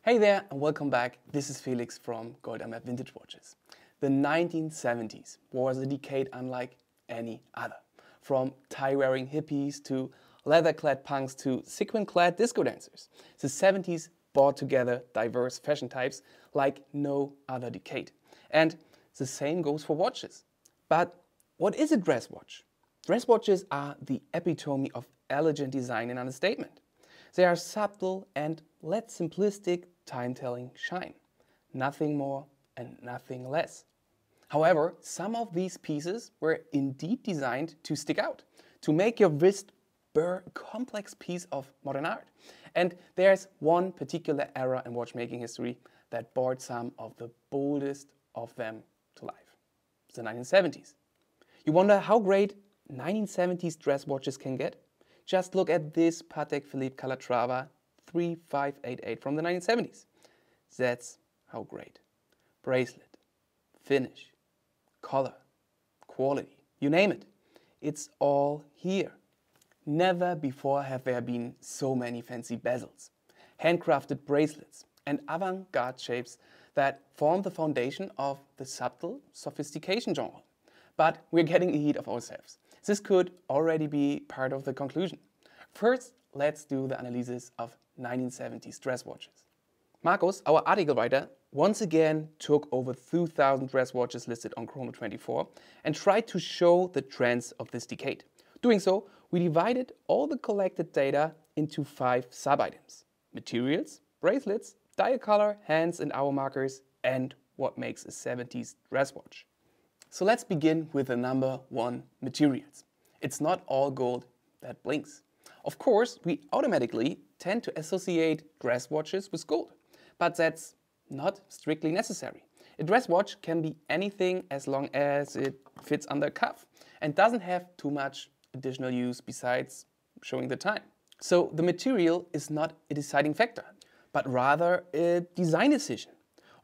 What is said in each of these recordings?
Hey there and welcome back. This is Felix from Gold Map Vintage Watches. The 1970s was a decade unlike any other. From tie-wearing hippies to leather-clad punks to sequin-clad disco dancers. The 70s brought together diverse fashion types like no other decade. And the same goes for watches. But what is a dress watch? Dress watches are the epitome of elegant design and understatement. They are subtle and let simplistic time-telling shine. Nothing more and nothing less. However, some of these pieces were indeed designed to stick out, to make your wrist bear a complex piece of modern art. And there's one particular era in watchmaking history that brought some of the boldest of them to life. The 1970s. You wonder how great 1970s dress watches can get? Just look at this Patek Philippe Calatrava 3588 from the 1970s. That's how great. Bracelet, finish, color, quality, you name it. It's all here. Never before have there been so many fancy bezels, handcrafted bracelets, and avant-garde shapes that form the foundation of the subtle sophistication genre. But we're getting ahead of ourselves. This could already be part of the conclusion. First, let's do the analysis of 1970s dress watches. Marcos, our article writer, once again took over 2,000 dress watches listed on Chrono24 and tried to show the trends of this decade. Doing so, we divided all the collected data into 5 sub-items: materials, bracelets, dial color, hands and hour markers, and what makes a 70s dress watch. So let's begin with the number 1, materials. It's not all gold that blinks. Of course, we automatically tend to associate dress watches with gold, but that's not strictly necessary. A dress watch can be anything as long as it fits under a cuff and doesn't have too much additional use besides showing the time. So the material is not a deciding factor, but rather a design decision.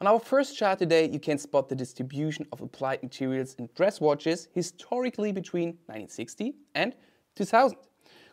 On our first chart today, you can spot the distribution of applied materials in dress watches historically between 1960 and 2000.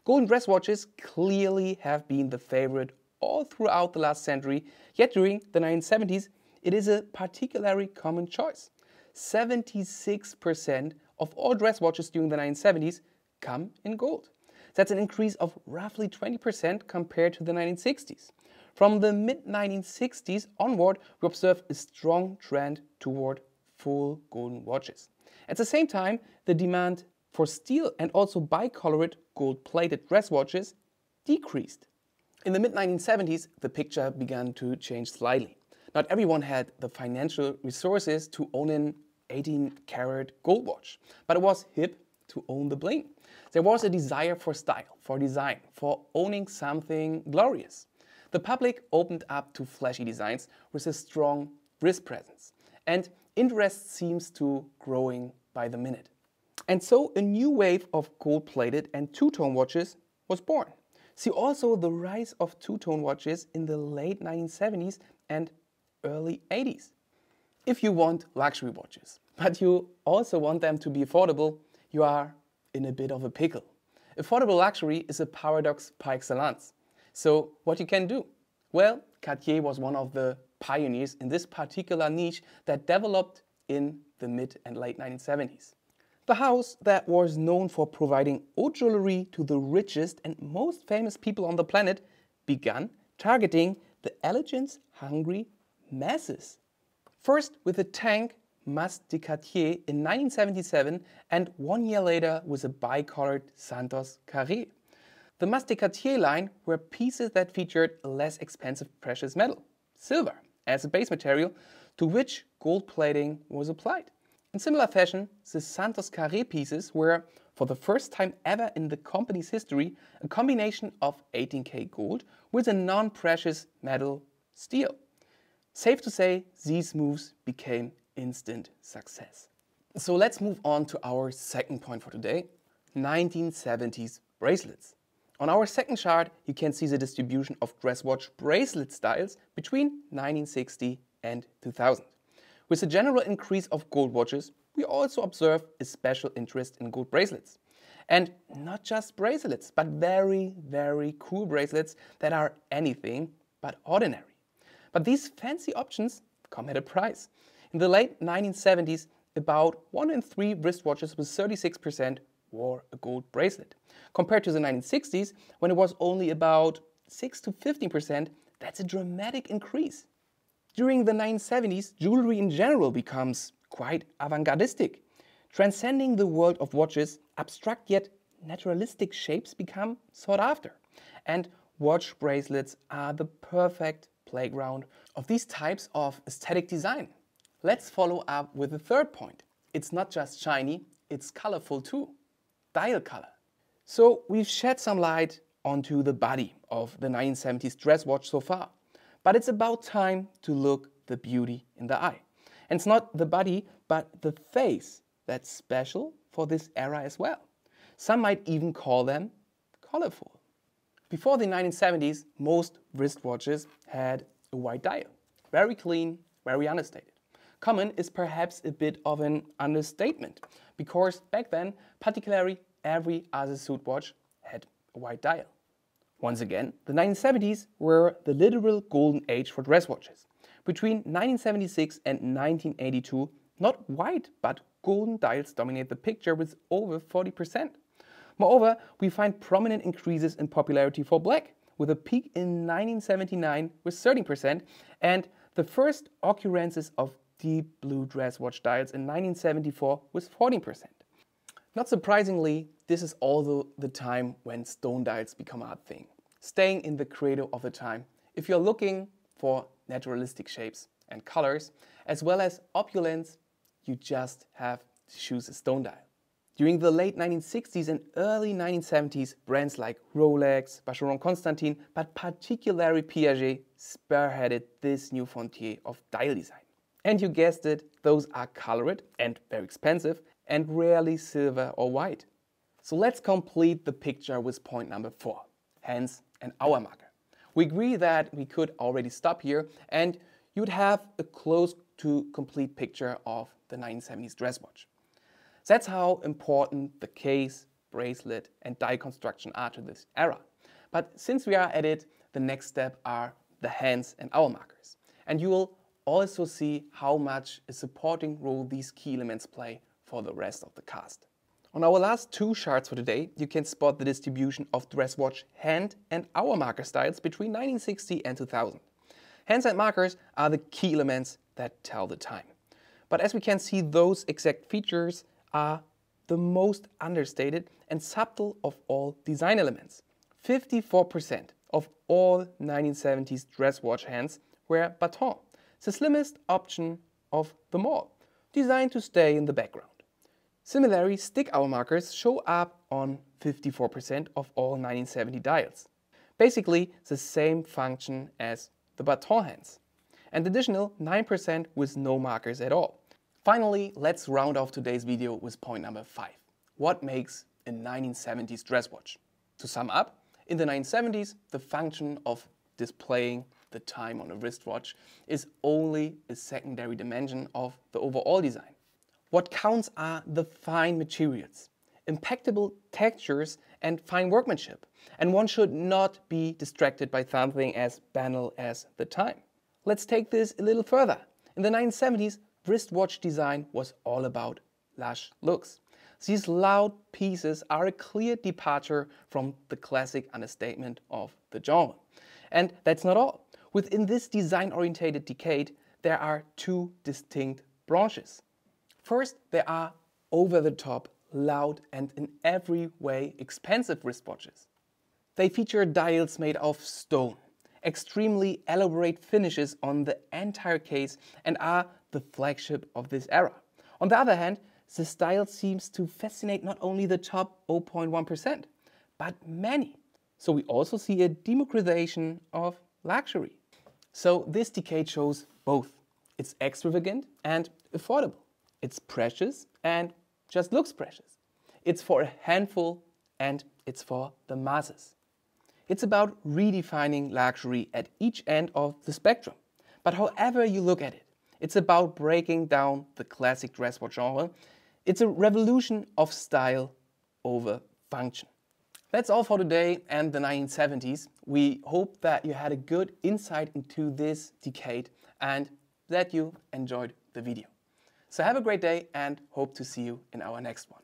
Golden dress watches clearly have been the favorite all throughout the last century, yet during the 1970s, it is a particularly common choice. 76% of all dress watches during the 1970s come in gold. That's an increase of roughly 20% compared to the 1960s. From the mid-1960s onward, we observe a strong trend toward full golden watches. At the same time, the demand for steel and also bicolored gold-plated dress watches decreased. In the mid-1970s, the picture began to change slightly. Not everyone had the financial resources to own an 18-karat gold watch, but it was hip to own the bling. There was a desire for style, for design, for owning something glorious. The public opened up to flashy designs with a strong wrist presence, and interest seems to growing by the minute. And so a new wave of gold-plated and two-tone watches was born. See also the rise of two-tone watches in the late 1970s and early 80s. If you want luxury watches, but you also want them to be affordable, you are in a bit of a pickle. Affordable luxury is a paradox par excellence. So what you can do? Well, Cartier was one of the pioneers in this particular niche that developed in the mid and late 1970s. The house that was known for providing haute jewelry to the richest and most famous people on the planet began targeting the elegance-hungry masses. First with the tank Mas de Cartier in 1977 and 1 year later with a bicolored Santos Carré. The Mas de Cartier line were pieces that featured a less expensive precious metal, silver, as a base material to which gold plating was applied. In similar fashion, the Santos Carré pieces were, for the first time ever in the company's history, a combination of 18K gold with a non-precious metal steel. Safe to say, these moves became instant success. So let's move on to our second point for today, 1970s bracelets. On our second chart, you can see the distribution of dress watch bracelet styles between 1960 and 2000. With a general increase of gold watches, we also observe a special interest in gold bracelets. And not just bracelets, but very, very cool bracelets that are anything but ordinary. But these fancy options come at a price. In the late 1970s, about 1 in 3 wristwatches with 36% wore a gold bracelet. Compared to the 1960s, when it was only about 6 to 15%, that's a dramatic increase. During the 1970s, jewelry in general becomes quite avant-gardistic. Transcending the world of watches, abstract yet naturalistic shapes become sought after. And watch bracelets are the perfect playground of these types of aesthetic design. Let's follow up with the third point. It's not just shiny, it's colorful too. Dial color. So we've shed some light onto the body of the 1970s dress watch so far. But it's about time to look the beauty in the eye. And it's not the body, but the face that's special for this era as well. Some might even call them colorful. Before the 1970s, most wristwatches had a white dial. Very clean, very understated. Common is perhaps a bit of an understatement, because back then, particularly every other suit watch had a white dial. Once again, the 1970s were the literal golden age for dress watches. Between 1976 and 1982, not white but golden dials dominate the picture with over 40%. Moreover, we find prominent increases in popularity for black, with a peak in 1979 with 13% and the first occurrences of deep blue dress watch dials in 1974 with 14%. Not surprisingly, this is also the time when stone dials become a thing, staying in the cradle of the time. If you're looking for naturalistic shapes and colors, as well as opulence, you just have to choose a stone dial. During the late 1960s and early 1970s, brands like Rolex, Vacheron Constantin, but particularly Piaget, spearheaded this new frontier of dial design. And you guessed it, those are colored and very expensive and rarely silver or white. So let's complete the picture with point number 4, Hands and Hourmarker. We agree that we could already stop here and you'd have a close to complete picture of the 1970s dress watch. That's how important the case, bracelet and dial construction are to this era. But since we are at it, the next step are the hands and hourmarkers. And you will also see how much a supporting role these key elements play for the rest of the cast. On our last 2 charts for today, you can spot the distribution of dress watch hand and hour marker styles between 1960 and 2000. Hands and markers are the key elements that tell the time. But as we can see, those exact features are the most understated and subtle of all design elements. 54% of all 1970s dress watch hands were baton, the slimmest option of them all, designed to stay in the background. Similarly, stick hour markers show up on 54% of all 1970 dials. Basically the same function as the baton hands. An additional 9% with no markers at all. Finally, let's round off today's video with point number 5. What makes a 1970s dress watch? To sum up, in the 1970s, the function of displaying the time on a wristwatch is only a secondary dimension of the overall design. What counts are the fine materials, impeccable textures and fine workmanship, and one should not be distracted by something as banal as the time. Let's take this a little further. In the 1970s, wristwatch design was all about lush looks. These loud pieces are a clear departure from the classic understatement of the genre. And that's not all. Within this design-oriented decade, there are 2 distinct branches. First, there are over-the-top, loud and in every way expensive wristwatches. They feature dials made of stone, extremely elaborate finishes on the entire case, and are the flagship of this era. On the other hand, the style seems to fascinate not only the top 0.1%, but many. So we also see a democratization of luxury. So this decade shows both. It's extravagant and affordable. It's precious and just looks precious. It's for a handful and it's for the masses. It's about redefining luxury at each end of the spectrum. But however you look at it, it's about breaking down the classic dress watch genre. It's a revolution of style over function. That's all for today and the 1970s. We hope that you had a good insight into this decade and that you enjoyed the video. So have a great day and hope to see you in our next one.